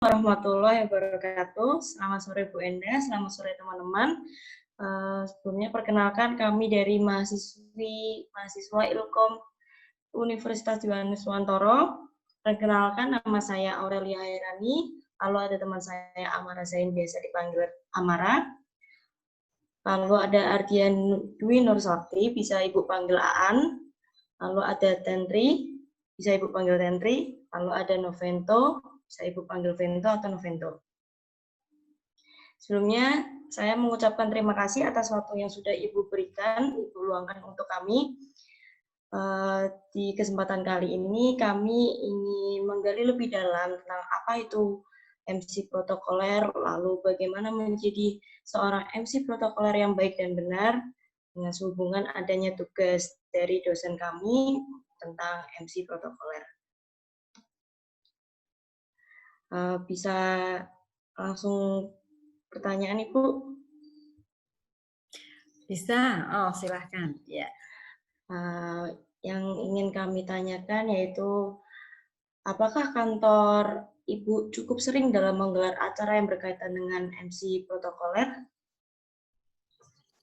Warahmatullahi wabarakatuh. Selamat sore Bu Enda, selamat sore teman-teman. Sebelumnya perkenalkan kami dari mahasiswa Ilkom Universitas Yohanes Suwantoro. Perkenalkan nama saya Aurelia Hairani, lalu ada teman saya Amara Zain, biasa dipanggil Amara. Lalu ada Ardian Dwi Nursakti, bisa Ibu panggil Aan. Lalu ada Tentri, bisa Ibu panggil Tentri. Lalu ada Novento, bisa Ibu panggil Vento atau Novento. Sebelumnya, saya mengucapkan terima kasih atas waktu yang sudah Ibu berikan, Ibu luangkan untuk kami. Di kesempatan kali ini, kami ingin menggali lebih dalam tentang apa itu MC protokoler, lalu bagaimana menjadi seorang MC protokoler yang baik dan benar, dengan sehubungan adanya tugas dari dosen kami tentang MC protokoler. Bisa langsung pertanyaan Ibu? Bisa, oh silahkan. Ya. Yang ingin kami tanyakan yaitu, apakah kantor Ibu cukup sering dalam menggelar acara yang berkaitan dengan MC protokoler?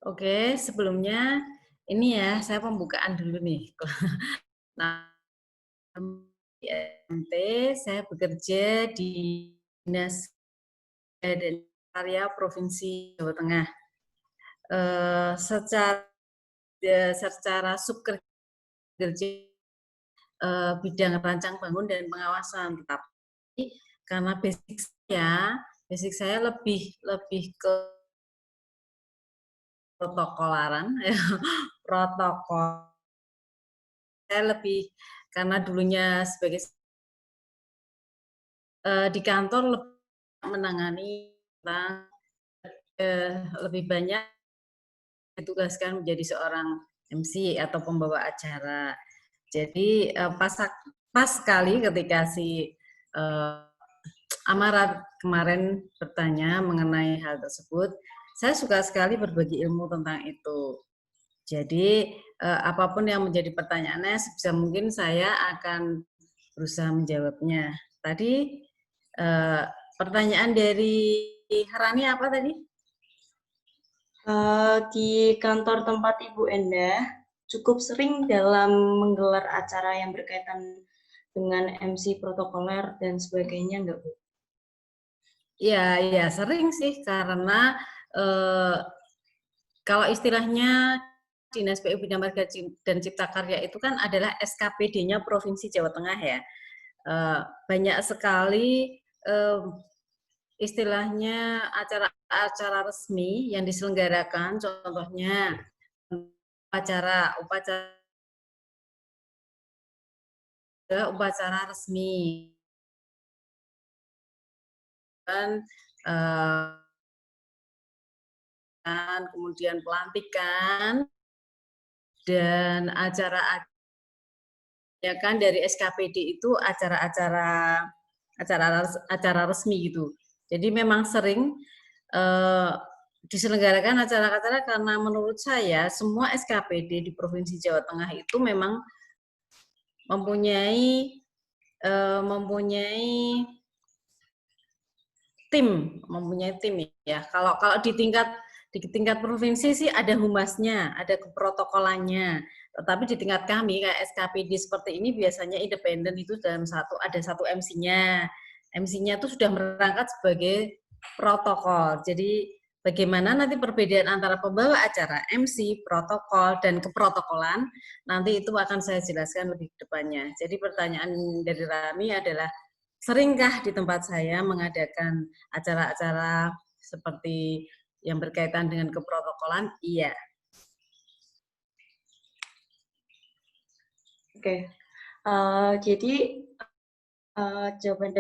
Oke, sebelumnya ini ya, saya pembukaan dulu nih. Nah, di MT, saya bekerja di Dinas dan Karya Provinsi Jawa Tengah. Secara subkerja bidang rancang bangun dan pengawasan, tetapi karena basic saya lebih ke protokolaran, protokol. Saya lebih karena dulunya sebagai di kantor menangani tentang lebih banyak ditugaskan menjadi seorang MC atau pembawa acara. Jadi pas sekali ketika si Amara kemarin bertanya mengenai hal tersebut, saya suka sekali berbagi ilmu tentang itu. Jadi apapun yang menjadi pertanyaannya, sebisa mungkin saya akan berusaha menjawabnya. Tadi pertanyaan dari Rani apa tadi? Di kantor tempat Ibu Enda cukup sering dalam menggelar acara yang berkaitan dengan MC protokoler dan sebagainya, enggak Bu? Ya sering sih, karena kalau istilahnya Dinas PU Bidang Marga dan Cipta Karya itu kan adalah SKPD-nya Provinsi Jawa Tengah ya. Banyak sekali istilahnya acara-acara resmi yang diselenggarakan, contohnya upacara resmi dan kemudian pelantikan dan acara ya kan dari SKPD itu acara resmi gitu. Jadi memang sering diselenggarakan acara-acara karena menurut saya semua SKPD di Provinsi Jawa Tengah itu memang mempunyai tim ya. Kalau di tingkat provinsi sih ada humasnya, ada keprotokolannya. Tetapi di tingkat kami kayak SKPD seperti ini biasanya independen, itu ada satu MC-nya. MC-nya itu sudah merangkap sebagai protokol. Jadi bagaimana nanti perbedaan antara pembawa acara, MC, protokol, dan keprotokolan, nanti itu akan saya jelaskan lebih ke depannya. Jadi pertanyaan dari Rami adalah, seringkah di tempat saya mengadakan acara-acara seperti yang berkaitan dengan keprotokolan? Iya. Oke, jadi jawaban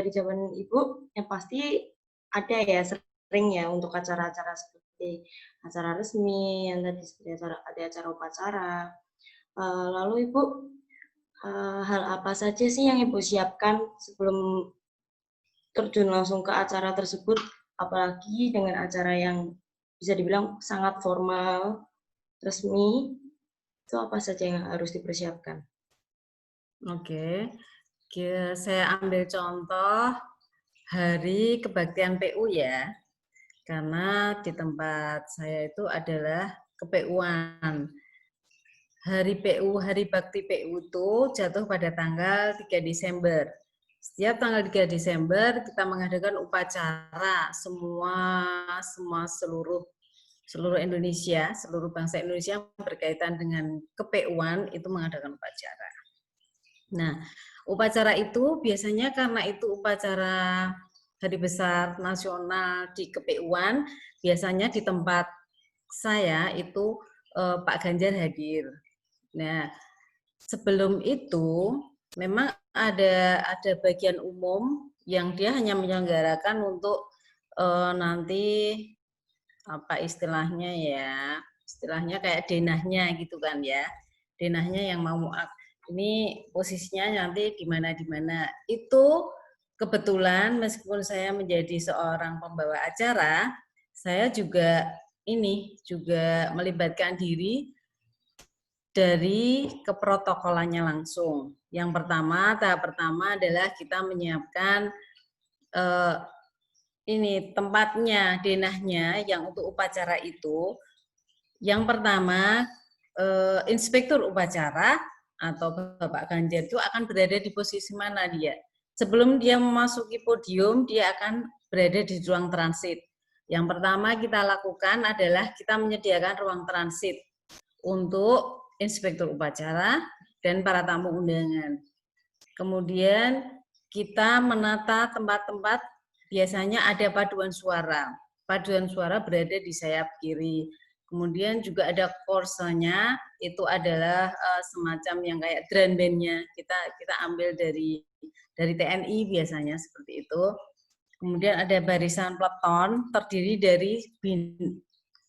Ibu yang pasti ada ya, sering ya untuk acara-acara seperti acara resmi, yang tadi seperti ada acara upacara. Lalu Ibu, hal apa saja sih yang Ibu siapkan sebelum terjun langsung ke acara tersebut, apalagi dengan acara yang bisa dibilang sangat formal, resmi, itu apa saja yang harus dipersiapkan? Oke, saya ambil contoh Hari Kebaktian PU ya, karena di tempat saya itu adalah ke-PU-an. Hari PU, Hari Bakti PU itu jatuh pada tanggal 3 Desember. Setiap tanggal 3 Desember kita mengadakan upacara seluruh Indonesia, seluruh bangsa Indonesia yang berkaitan dengan ke-PU-an itu mengadakan upacara. Nah, upacara itu biasanya karena itu upacara Hari Besar Nasional di ke-PU-an, biasanya di tempat saya itu Pak Ganjar hadir. Nah, sebelum itu memang ada bagian umum yang dia hanya menyelenggarakan untuk nanti apa istilahnya ya, istilahnya kayak denahnya gitu kan ya, denahnya yang mau ini posisinya nanti di mana itu kebetulan meskipun saya menjadi seorang pembawa acara, saya juga melibatkan diri dari keprotokolannya langsung. Yang pertama, tahap pertama adalah kita menyiapkan tempatnya, denahnya yang untuk upacara itu. Yang pertama, inspektur upacara atau Bapak Ganjar itu akan berada di posisi mana dia. Sebelum dia memasuki podium, dia akan berada di ruang transit. Yang pertama kita lakukan adalah kita menyediakan ruang transit untuk inspektur upacara dan para tamu undangan. Kemudian kita menata tempat-tempat, biasanya ada paduan suara. Paduan suara berada di sayap kiri. Kemudian juga ada korsenya, itu adalah semacam yang kayak drum band-nya. Kita ambil dari TNI biasanya seperti itu. Kemudian ada barisan peleton terdiri dari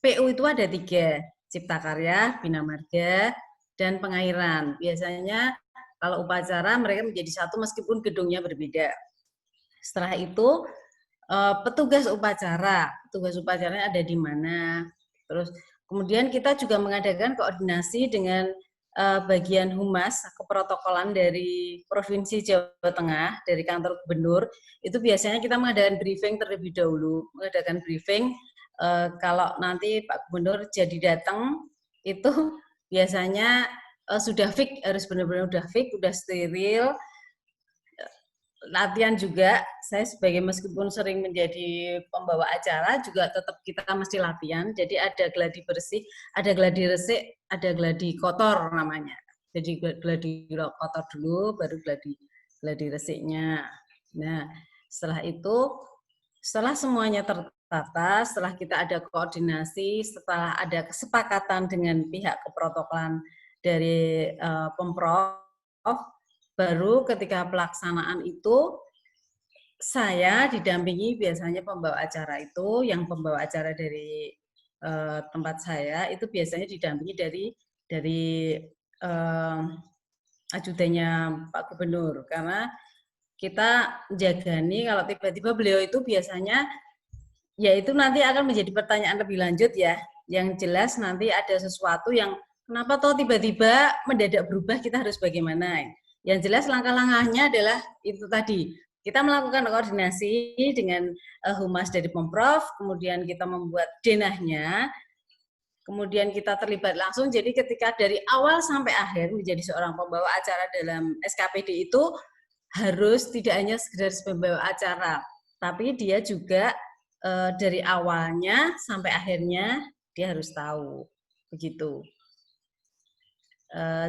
PU itu ada 3, Cipta Karya, Bina Marga, dan Pengairan. Biasanya kalau upacara mereka menjadi satu meskipun gedungnya berbeda. Setelah itu petugas upacaranya ada di mana. Terus kemudian kita juga mengadakan koordinasi dengan bagian humas keprotokolan dari Provinsi Jawa Tengah, dari kantor gubernur. Itu biasanya kita mengadakan briefing terlebih dahulu, kalau nanti Pak Gubernur jadi datang itu biasanya sudah fix, harus benar-benar udah steril. Latihan juga, saya sebagai meskipun sering menjadi pembawa acara juga tetap kita mesti latihan. Jadi ada gladi bersih, ada gladi resik, ada gladi kotor namanya. Jadi gladi kotor dulu, baru gladi resiknya. Nah, setelah semuanya tertata, setelah kita ada koordinasi, setelah ada kesepakatan dengan pihak keprotokolan dari Pemprov, baru ketika pelaksanaan itu saya didampingi biasanya pembawa acara itu, yang pembawa acara dari tempat saya itu biasanya didampingi dari ajudannya Pak Gubernur, karena kita menjagani kalau tiba-tiba beliau itu biasanya ya itu nanti akan menjadi pertanyaan lebih lanjut ya, yang jelas nanti ada sesuatu yang kenapa toh tiba-tiba mendadak berubah, kita harus bagaimana. Yang jelas langkah-langkahnya adalah itu tadi, kita melakukan koordinasi dengan humas dari Pemprov, kemudian kita membuat denahnya, kemudian kita terlibat langsung. Jadi ketika dari awal sampai akhir menjadi seorang pembawa acara dalam SKPD itu harus tidak hanya sekedar pembawa acara, tapi dia juga dari awalnya sampai akhirnya dia harus tahu. Begitu.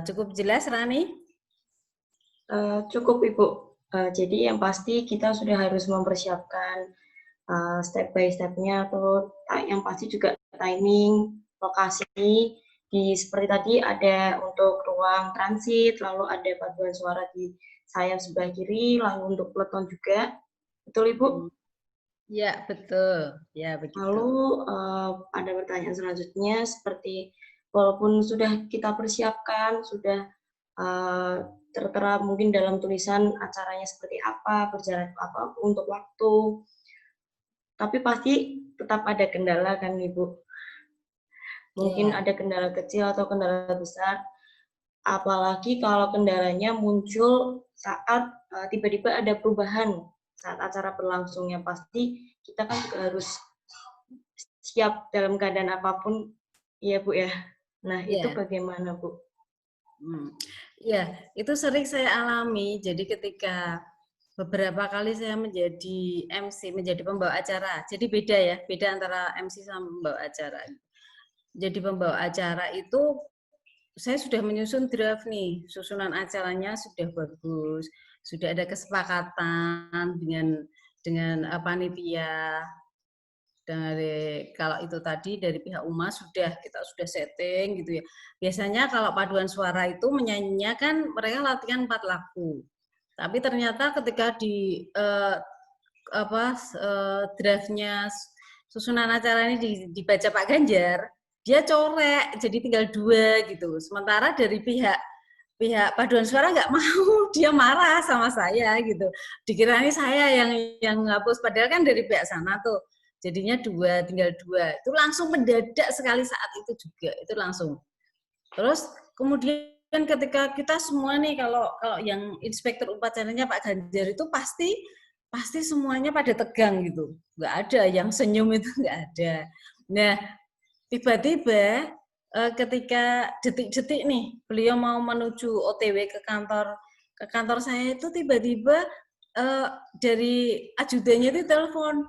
Cukup jelas, Rani? Cukup, Ibu. Jadi yang pasti kita sudah harus mempersiapkan step by step-nya, atau yang pasti juga timing, lokasi, seperti tadi ada untuk ruang transit, lalu ada paduan suara di sayap sebelah kiri, lalu untuk peleton juga. Betul, Ibu? Ya, betul. Ya, begitu. Lalu ada pertanyaan selanjutnya, seperti walaupun sudah kita persiapkan, sudah tertera mungkin dalam tulisan acaranya seperti apa, berjalan apa untuk waktu, tapi pasti tetap ada kendala kan, Ibu? Mungkin ada kendala kecil atau kendala besar, apalagi kalau kendalanya muncul saat tiba-tiba ada perubahan saat acara berlangsungnya pasti kita kan juga harus siap dalam keadaan apapun, ya Bu ya. Nah itu Iya. bagaimana Bu? Ya, itu sering saya alami. Jadi ketika beberapa kali saya menjadi MC, menjadi pembawa acara. Jadi beda ya, beda antara MC sama pembawa acara. Jadi pembawa acara itu saya sudah menyusun draft nih, susunan acaranya sudah bagus, sudah ada kesepakatan dengan panitia, dari kalau itu tadi dari pihak UMA kita sudah setting gitu ya. Biasanya kalau paduan suara itu menyanyinya kan mereka latihan 4 lagu. Tapi ternyata ketika di draftnya susunan acara ini dibaca Pak Ganjar, dia corek jadi tinggal 2 gitu. Sementara dari pihak pihak paduan suara nggak mau, dia marah sama saya gitu. Dikiranya saya yang ngapus, padahal kan dari pihak sana tuh jadinya 2, tinggal 2. Itu langsung mendadak sekali saat itu juga, itu langsung. Terus kemudian ketika kita semua nih, kalau yang inspektur upacaranya Pak Ganjar itu pasti semuanya pada tegang gitu, nggak ada yang senyum, itu nggak ada. Nah tiba-tiba ketika detik-detik nih beliau mau menuju OTW ke kantor saya, itu tiba-tiba dari ajudannya itu telepon,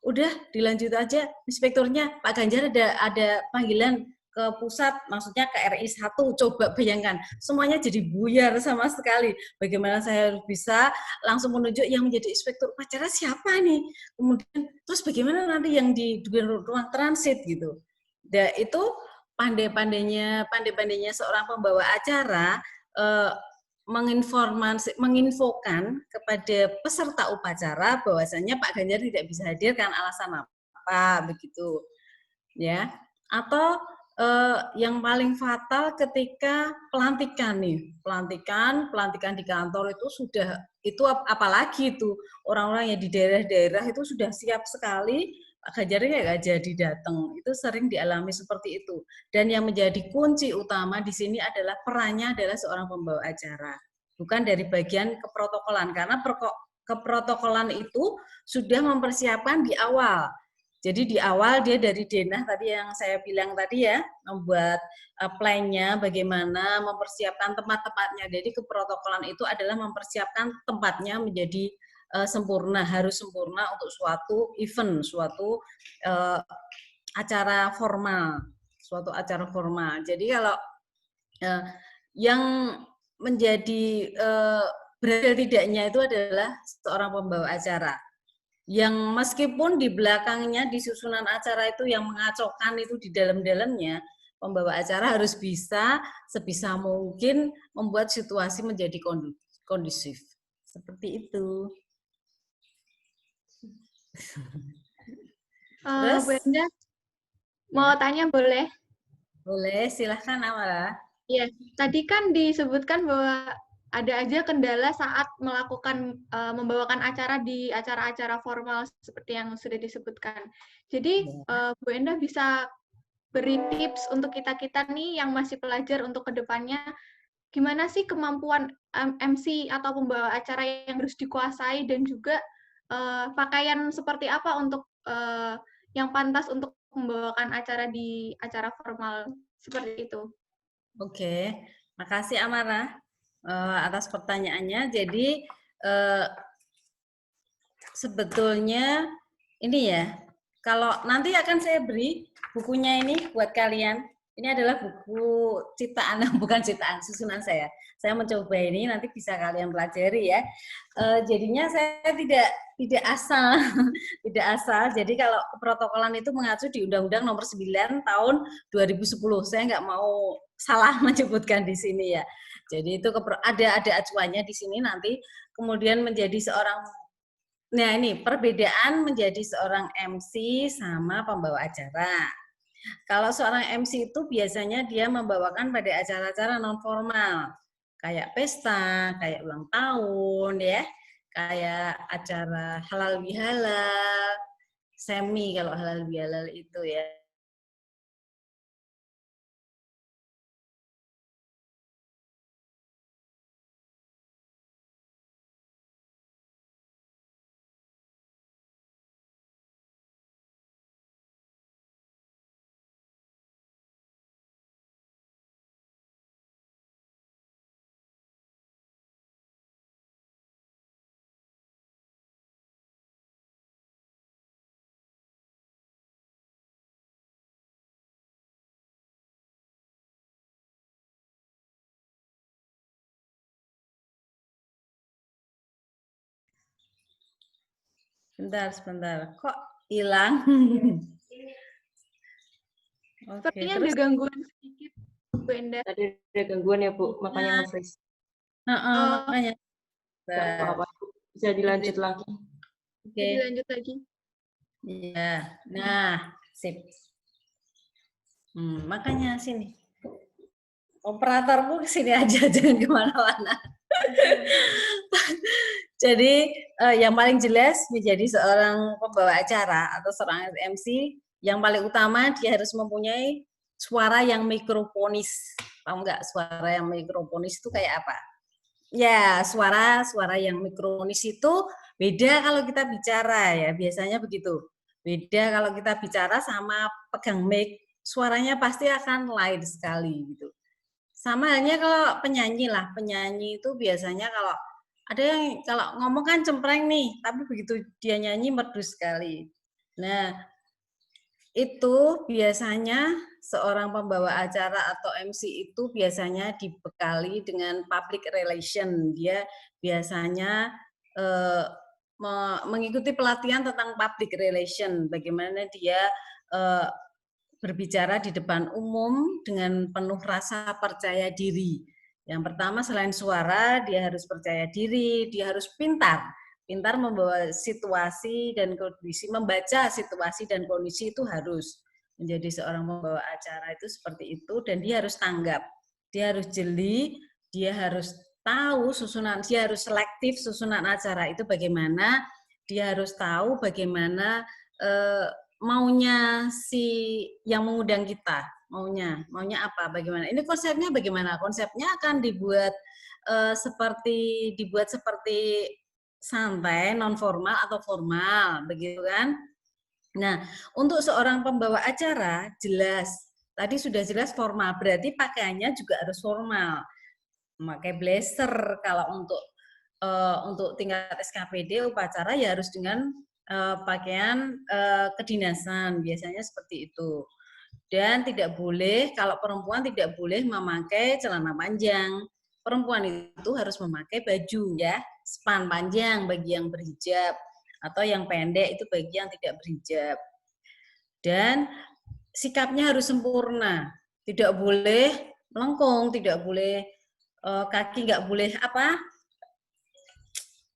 udah dilanjut aja inspekturnya, Pak Ganjar ada panggilan ke pusat, maksudnya ke RI 1. Coba bayangkan, semuanya jadi buyar sama sekali. Bagaimana saya harus bisa langsung menunjuk yang menjadi inspektur upacara siapa nih, kemudian terus bagaimana nanti yang di ruang transit gitu. Dan itu pandai-pandainya seorang pembawa acara menginfokan kepada peserta upacara bahwasanya Pak Ganjar tidak bisa hadir karena alasan apa begitu ya. Atau yang paling fatal ketika pelantikan di kantor itu sudah, itu apalagi itu orang-orang yang di daerah-daerah itu sudah siap sekali, Pak Ganjar nggak jadi datang. Itu sering dialami seperti itu. Dan yang menjadi kunci utama di sini adalah perannya adalah seorang pembawa acara, bukan dari bagian keprotokolan, karena keprotokolan itu sudah mempersiapkan di awal. Jadi di awal dia dari denah tadi yang saya bilang tadi ya, membuat plan-nya bagaimana, mempersiapkan tempat-tempatnya. Jadi keprotokolan itu adalah mempersiapkan tempatnya menjadi sempurna, harus sempurna untuk suatu event, suatu acara formal, Jadi kalau yang menjadi berhasil tidaknya itu adalah seorang pembawa acara, yang meskipun di belakangnya di susunan acara itu yang mengacaukan itu di dalam-dalamnya, pembawa acara harus bisa sebisa mungkin membuat situasi menjadi kondusif. Seperti itu. Terus Bu Enda, mau ya, tanya boleh? boleh, silahkan Amara. Iya, tadi kan disebutkan bahwa ada aja kendala saat melakukan membawakan acara di acara-acara formal seperti yang sudah disebutkan. Jadi Bu Enda bisa beri tips untuk kita-kita nih yang masih pelajar untuk kedepannya, gimana sih kemampuan MC atau pembawa acara yang harus dikuasai, dan juga pakaian seperti apa untuk yang pantas untuk membawakan acara di acara formal seperti itu. Oke, makasih Amara atas pertanyaannya. Jadi sebetulnya ini ya, kalau nanti akan saya beri bukunya ini buat kalian. Ini adalah buku ciptaan, bukan ciptaan, susunan saya. Saya mencoba ini, nanti bisa kalian pelajari ya. Jadinya saya tidak asal, tidak asal. Jadi kalau keprotokolan itu mengacu di Undang-Undang Nomor 9 Tahun 2010. Saya nggak mau salah menyebutkan di sini ya. Jadi itu ada acuannya di sini nanti. Kemudian menjadi seorang. Nah, ini perbedaan menjadi seorang MC sama pembawa acara. Kalau seorang MC itu biasanya dia membawakan pada acara-acara non formal, kayak pesta, kayak ulang tahun ya, kayak acara halal bihalal, semi kalau halal bihalal itu ya. Sebentar. Kok hilang? Oke, Sepertinya ada terus gangguan sedikit, Bu Enda. Tadi ada gangguan ya, Bu, makanya Nah, nge-freeze. makanya Nggak apa-apa, Bu. Bisa dilanjut lagi. Oke. Jadi lanjut lagi. Iya. Nah, sip. Makanya sini. Operatormu kesini aja, jangan kemana-mana. Jadi yang paling jelas menjadi seorang pembawa acara atau seorang MC, yang paling utama dia harus mempunyai suara yang mikrofonis. Tahu nggak suara yang mikrofonis itu kayak apa? Ya, suara yang mikrofonis itu beda kalau kita bicara ya, biasanya begitu. Beda kalau kita bicara sama pegang mic, suaranya pasti akan lain sekali gitu. Sama halnya kalau penyanyi lah, penyanyi itu biasanya kalau ada yang kalau ngomong kan cempreng nih, tapi begitu dia nyanyi merdu sekali. Nah, itu biasanya seorang pembawa acara atau MC itu biasanya dibekali dengan public relation. Dia biasanya mengikuti pelatihan tentang public relation, bagaimana dia berbicara di depan umum dengan penuh rasa percaya diri. Yang pertama selain suara, dia harus percaya diri, dia harus pintar membawa situasi dan kondisi, membaca situasi dan kondisi itu harus menjadi seorang pembawa acara itu seperti itu, dan dia harus tanggap, dia harus jeli, dia harus tahu susunan, dia harus selektif susunan acara itu bagaimana, dia harus tahu bagaimana maunya si yang mengundang kita, maunya apa, bagaimana. Ini konsepnya bagaimana? Konsepnya akan dibuat seperti santai, non formal atau formal, begitu kan? Nah, untuk seorang pembawa acara jelas, tadi sudah jelas formal, berarti pakaiannya juga harus formal. Memakai blazer kalau untuk tingkat SKPD upacara ya harus dengan pakaian kedinasan, biasanya seperti itu. Dan tidak boleh, kalau perempuan tidak boleh memakai celana panjang. Perempuan itu harus memakai baju ya, span panjang bagi yang berhijab, atau yang pendek itu bagi yang tidak berhijab. Dan sikapnya harus sempurna, tidak boleh melengkung, tidak boleh kaki nggak boleh apa,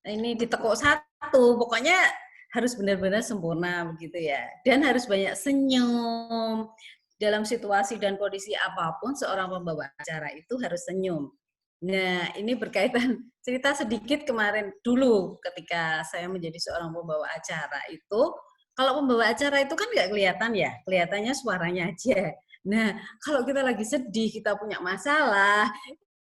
ini ditekuk satu, pokoknya harus benar-benar sempurna begitu ya. Dan harus banyak senyum. Dalam situasi dan kondisi apapun seorang pembawa acara itu harus senyum. Nah, ini berkaitan cerita sedikit kemarin dulu ketika saya menjadi seorang pembawa acara itu, kalau pembawa acara itu kan nggak kelihatan ya, kelihatannya suaranya aja. Nah, kalau kita lagi sedih, kita punya masalah,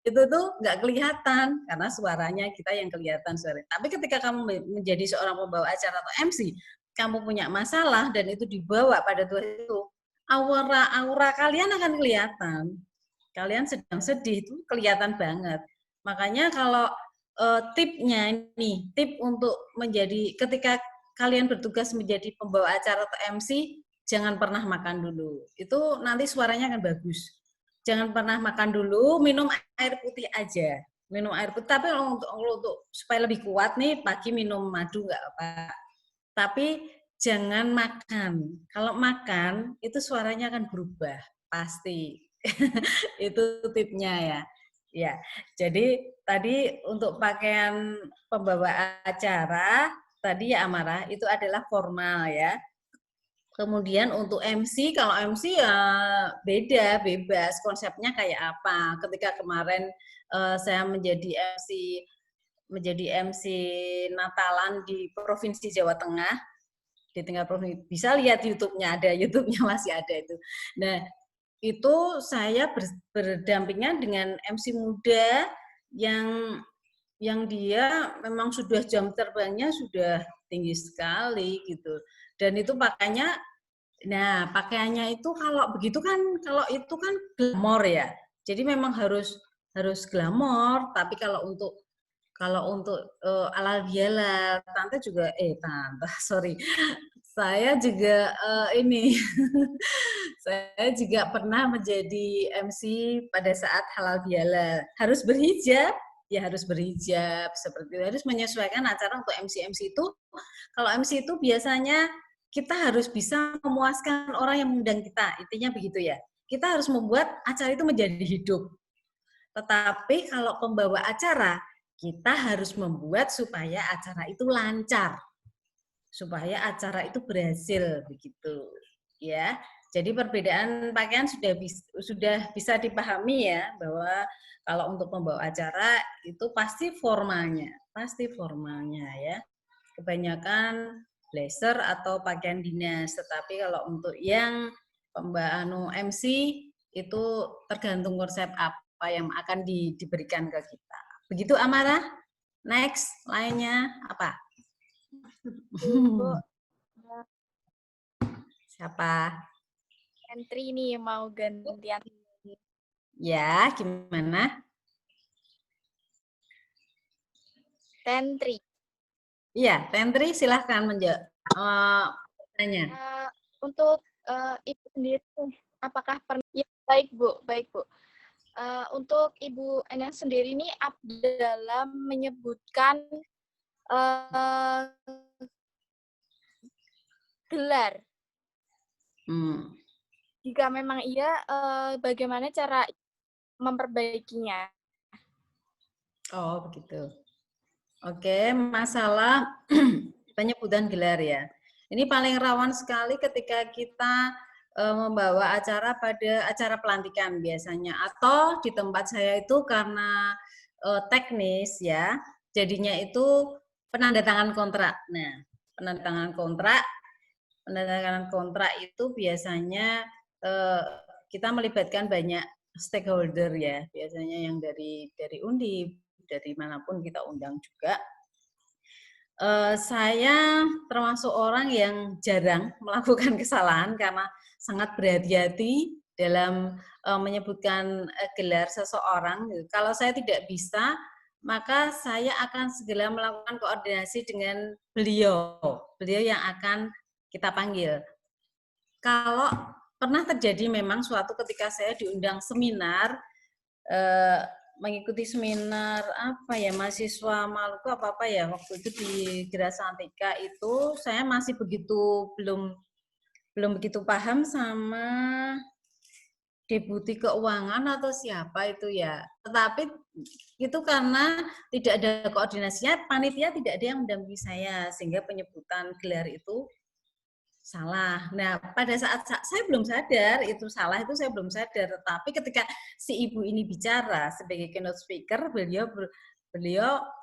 itu tuh nggak kelihatan karena suaranya kita yang kelihatan suara. Tapi ketika kamu menjadi seorang pembawa acara atau MC, kamu punya masalah dan itu dibawa pada tuh itu, aura kalian akan kelihatan. Kalian sedang sedih itu kelihatan banget. Makanya kalau tipnya ini, tip untuk menjadi ketika kalian bertugas menjadi pembawa acara atau MC, jangan pernah makan dulu. Itu nanti suaranya akan bagus. Jangan pernah makan dulu, minum air putih aja. Minum air putih, tapi untuk supaya lebih kuat nih, pagi minum madu nggak apa. Tapi jangan makan. Kalau makan, itu suaranya akan berubah, pasti. Itu tipnya ya. Ya, jadi tadi untuk pakaian pembawa acara, tadi ya Amara, itu adalah formal ya. Kemudian untuk MC, kalau MC ya beda, bebas. Konsepnya kayak apa? Ketika kemarin saya menjadi MC Natalan di Provinsi Jawa Tengah, di tingkat provinsi, bisa lihat YouTube-nya, ada YouTube-nya masih ada itu. Nah, itu saya berdampingan dengan MC muda yang dia memang sudah jam terbangnya sudah tinggi sekali gitu. Dan itu pakaiannya itu kalau begitu kan, kalau itu kan glamor ya. Jadi memang harus glamor, tapi kalau untuk halal bihalal, sorry, saya juga ini, saya juga pernah menjadi MC pada saat halal bihalal. Harus berhijab, ya harus berhijab seperti itu, harus menyesuaikan acara untuk MC itu. Kalau MC itu biasanya kita harus bisa memuaskan orang yang mengundang kita, intinya begitu ya. Kita harus membuat acara itu menjadi hidup. Tetapi kalau pembawa acara, kita harus membuat supaya acara itu lancar, supaya acara itu berhasil begitu, ya. Jadi perbedaan pakaian sudah bisa dipahami ya, bahwa kalau untuk membawa acara itu pasti formalnya ya. Kebanyakan blazer atau pakaian dinas, tetapi kalau untuk yang MC itu tergantung konsep apa yang akan diberikan ke kita. Begitu Amara? Next, lainnya apa? Siapa? Entry nih mau gantian. Ya, gimana? Tentri. Iya, Tentri silahkan tanya. Untuk Ibu sendiri, apakah pernah? Ya, baik Bu. Untuk Ibu Endang sendiri ini dalam menyebutkan gelar. Jika memang iya, bagaimana cara memperbaikinya? Oh, begitu. Oke, masalah penyebutan gelar ya. Ini paling rawan sekali ketika kita membawa acara pada acara pelantikan biasanya. Atau di tempat saya itu karena teknis ya, jadinya itu penandatangan kontrak. Nah, penandatangan kontrak itu biasanya kita melibatkan banyak stakeholder ya, biasanya yang dari Undip, dari manapun kita undang juga. Saya termasuk orang yang jarang melakukan kesalahan karena sangat berhati-hati dalam menyebutkan gelar seseorang. Kalau saya tidak bisa, maka saya akan segera melakukan koordinasi dengan beliau yang akan kita panggil. Kalau pernah terjadi memang suatu ketika saya diundang seminar, mengikuti seminar apa ya, mahasiswa Maluku apa ya, waktu itu di Gerasantika itu saya masih belum begitu paham sama Deputi Keuangan atau siapa itu ya. Tetapi itu karena tidak ada koordinasinya, panitia tidak ada yang mendampingi saya, sehingga penyebutan gelar itu salah. Nah, pada saat saya belum sadar itu salah, itu saya belum sadar. Tetapi ketika si ibu ini bicara sebagai keynote speaker, beliau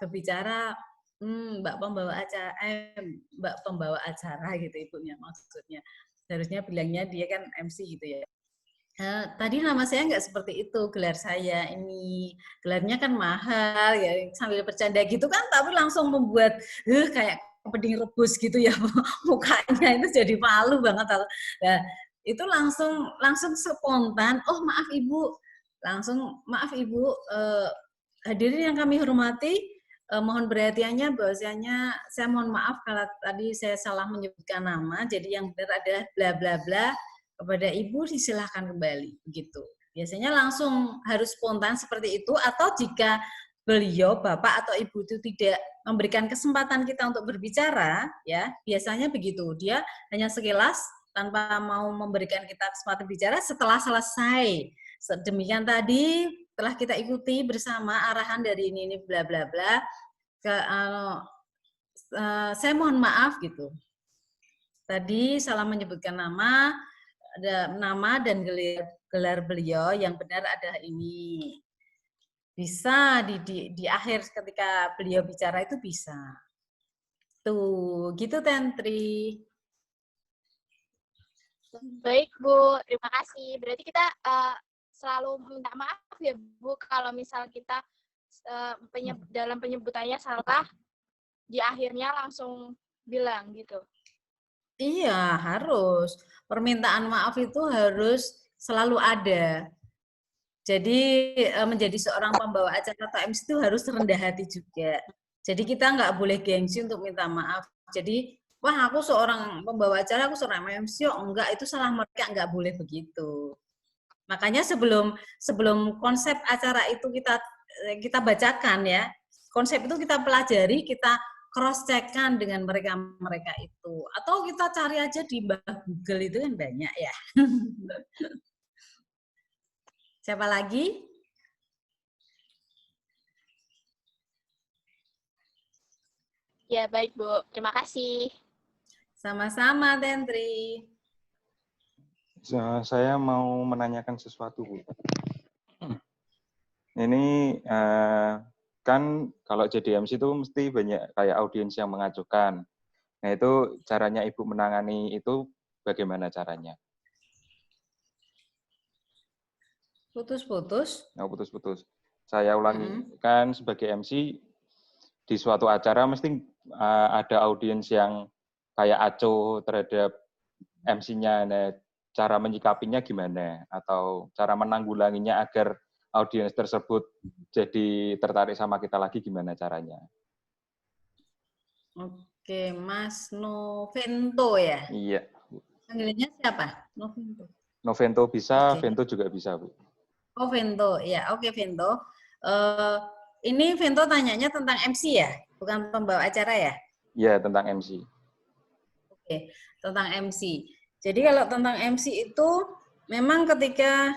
berbicara, Mbak pembawa acara gitu ibunya maksudnya. Seharusnya bilangnya dia kan MC gitu ya. Tadi nama saya nggak seperti itu, gelar saya ini gelarnya kan mahal ya, sambil bercanda gitu kan, tapi langsung membuat kayak peding rebus gitu ya mukanya, itu jadi malu banget. Nah, itu langsung spontan, oh maaf ibu, hadirin yang kami hormati, mohon perhatiannya bahwasanya saya mohon maaf kalau tadi saya salah menyebutkan nama, jadi yang benar adalah bla bla bla, kepada ibu disilahkan kembali begitu. Biasanya langsung harus spontan seperti itu, atau jika beliau bapak atau ibu itu tidak memberikan kesempatan kita untuk berbicara ya, biasanya begitu, dia hanya sekilas tanpa mau memberikan kita kesempatan bicara setelah selesai. Demikian tadi telah kita ikuti bersama arahan dari ini bla bla bla, saya mohon maaf gitu, tadi salah menyebutkan nama, ada nama dan gelar beliau, yang benar adalah ini. Bisa di akhir ketika beliau bicara itu bisa. Tuh, gitu Tentri. Baik Bu, terima kasih. Berarti kita selalu minta maaf ya Bu kalau misal kita dalam penyebutannya salah, di akhirnya langsung bilang gitu. Iya, harus. Permintaan maaf itu harus selalu ada. Jadi menjadi seorang pembawa acara atau MC itu harus rendah hati juga. Jadi kita nggak boleh gengsi untuk minta maaf. Jadi, wah aku seorang pembawa acara, aku seorang MC, oh enggak, itu salah mereka, nggak boleh begitu. Makanya sebelum konsep acara itu kita kita bacakan ya. Konsep itu kita pelajari, kita cross-check-kan dengan mereka itu. Atau kita cari aja di Google itu kan banyak ya. Siapa lagi? Ya, baik, Bu. Terima kasih. Sama-sama, Tentri. Saya mau menanyakan sesuatu, Bu. Ini kan kalau jadi MC itu mesti banyak kayak audiens yang mengajukan. Nah, itu caranya Ibu menangani itu bagaimana caranya? Putus-putus. Oh, putus-putus. Saya ulangi, kan sebagai MC di suatu acara mesti ada audiens yang kayak acuh terhadap MC-nya. Nah, cara menyikapinya gimana? Atau cara menanggulanginya agar audiens tersebut jadi tertarik sama kita lagi gimana caranya? Oke, Mas Novento ya? Iya. Panggilannya siapa? Novento. Novento bisa, Oke. Vento juga bisa, Bu. Oh, Vento. Ya, oke, Vento. Ini Vento tanyanya tentang MC ya? Bukan pembawa acara ya? Iya, tentang MC. Oke, tentang MC. Jadi kalau tentang MC itu memang ketika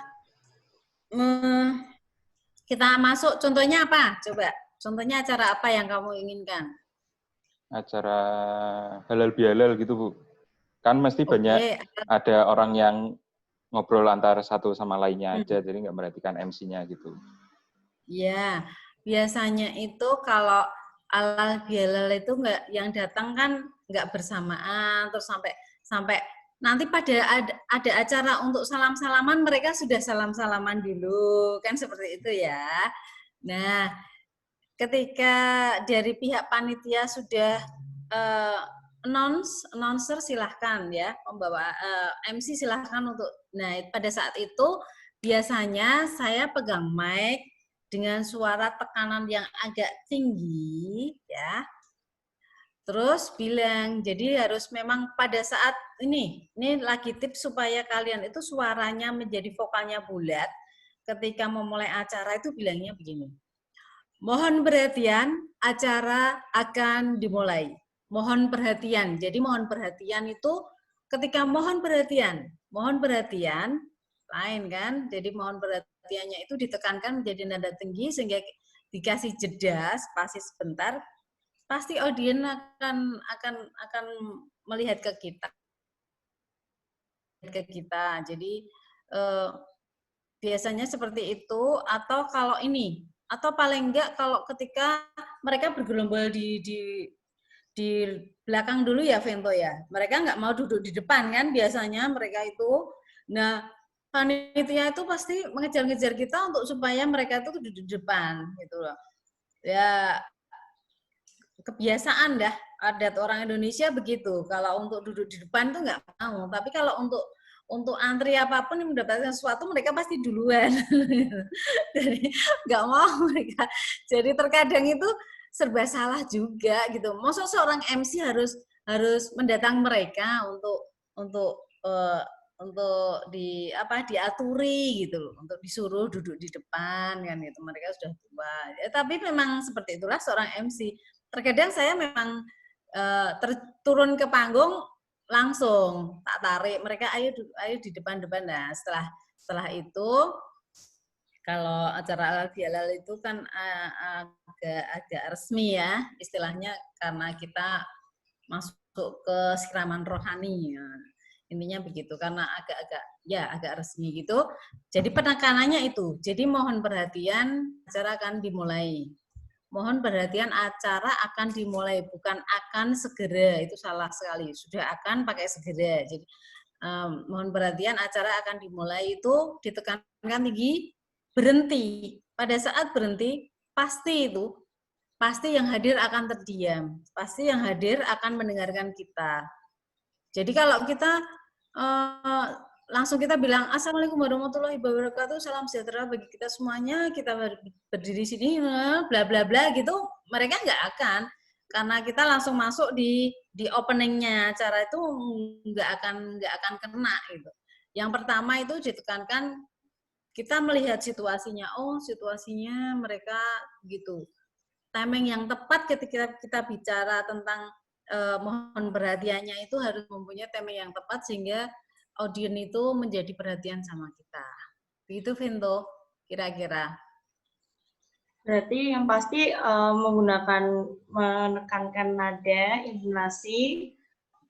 kita masuk, contohnya apa? Coba, contohnya acara apa yang kamu inginkan? Acara halal bihalal gitu, Bu. Kan mesti banyak ada orang yang ngobrol antara satu sama lainnya aja, jadi nggak merhatikan MC-nya gitu. Ya, biasanya itu kalau halal bihalal itu nggak, yang datang kan nggak bersamaan, terus sampai nanti pada ada acara untuk salam-salaman, mereka sudah salam-salaman dulu, kan seperti itu ya. Nah, ketika dari pihak panitia sudah announcer silahkan ya, pembawa MC silahkan untuk, nah pada saat itu biasanya saya pegang mic dengan suara tekanan yang agak tinggi ya. Terus bilang, jadi harus memang pada saat ini lagi tips supaya kalian itu suaranya menjadi vokalnya bulat. Ketika memulai acara itu bilangnya begini. Mohon perhatian, acara akan dimulai. Mohon perhatian. Jadi mohon perhatian itu ketika mohon perhatian lain kan. Jadi mohon perhatiannya itu ditekankan menjadi nada tinggi sehingga dikasih jeda spasi sebentar, pasti audiens akan melihat ke kita. Jadi biasanya seperti itu. Atau kalau ini, atau paling enggak kalau ketika mereka bergerombol di belakang dulu ya, Vento ya. Mereka nggak mau duduk di depan kan biasanya mereka itu. Nah, panitia itu pasti mengejar-ngejar kita untuk supaya mereka itu duduk di depan gitu loh. Ya, kebiasaan dah adat orang Indonesia begitu. Kalau untuk duduk di depan tuh nggak mau. Tapi kalau untuk antri apapun yang mendapatkan sesuatu, mereka pasti duluan. Jadi nggak mau mereka. Jadi terkadang itu serba salah juga gitu. Maksudnya seorang MC harus mendatang mereka untuk diaturi gitu loh, untuk disuruh duduk di depan kan gitu. Mereka sudah tua. Ya, tapi memang seperti itulah seorang MC. Terkadang saya memang turun ke panggung langsung tak tarik mereka, ayo di depan-depan. Nah, setelah itu kalau acara halal bihalal itu kan agak resmi ya istilahnya, karena kita masuk ke siraman rohani ya. Intinya begitu, karena agak resmi gitu. Jadi penekanannya itu. Jadi mohon perhatian, acara akan dimulai. Mohon perhatian, acara akan dimulai, bukan akan segera. Itu salah sekali. Sudah akan pakai segera. Jadi mohon perhatian, acara akan dimulai itu ditekankan tinggi, berhenti. Pada saat berhenti, pasti yang hadir akan terdiam. Pasti yang hadir akan mendengarkan kita. Jadi kalau kita langsung kita bilang Assalamualaikum warahmatullahi wabarakatuh, salam sejahtera bagi kita semuanya, kita berdiri sini bla bla bla gitu, mereka nggak akan, karena kita langsung masuk di openingnya acara itu nggak akan kena gitu. Yang pertama itu ditekankan kita melihat situasinya, oh situasinya mereka gitu. Timing yang tepat ketika kita bicara tentang mohon perhatiannya itu harus mempunyai timing yang tepat sehingga audiens itu menjadi perhatian sama kita. Begitu Vinto, kira-kira. Berarti yang pasti menekankan nada, intonasi,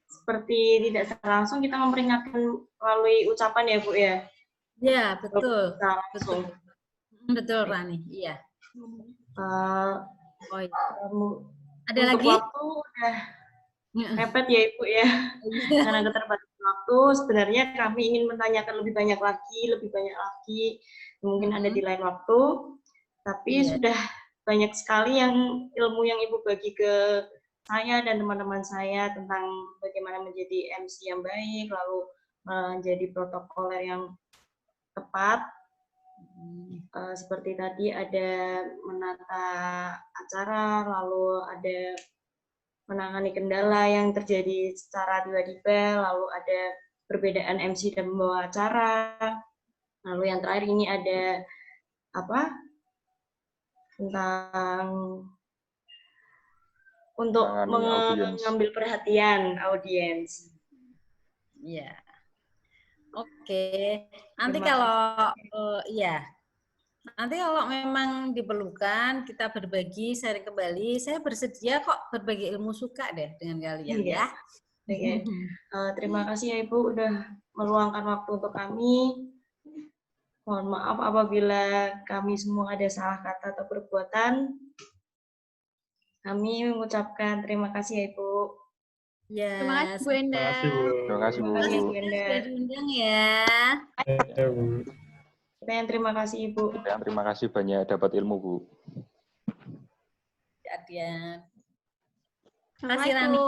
seperti tidak secara langsung kita memperingatkan melalui ucapan ya Bu ya? Ya, betul. Langsung. Betul Rani, iya. Oh iya. Ada untuk lagi? Waktu udah mepet ya Ibu ya. Karena keterbatasan waktu, sebenarnya kami ingin menanyakan lebih banyak lagi, mungkin ada di lain waktu, tapi sudah banyak sekali ilmu yang Ibu bagi ke saya dan teman-teman saya tentang bagaimana menjadi MC yang baik, lalu menjadi protokoler yang tepat. Seperti tadi ada menata acara, lalu ada menangani kendala yang terjadi secara tiba-tiba, lalu ada perbedaan MC dan membawa acara, lalu yang terakhir ini ada tentang untuk mengambil perhatian audiens. Iya. Oke. Nanti kalau nanti kalau memang diperlukan kita berbagi, sharing kembali. Saya bersedia kok berbagi ilmu suka deh dengan kalian ya. Oke. Terima kasih ya Ibu udah meluangkan waktu untuk kami. Mohon maaf apabila kami semua ada salah kata atau perbuatan. Kami mengucapkan terima kasih ya Ibu. Ya, terima kasih Bu Endah. Terima kasih Bu. Sudah diundang ya. Kita yang terima kasih Ibu. Kita yang terima kasih banyak dapat ilmu Bu. Adian. Terima kasih Rani.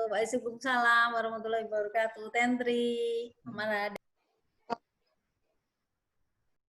Waalaikumsalam warahmatullahi wabarakatuh. Tentri. Mana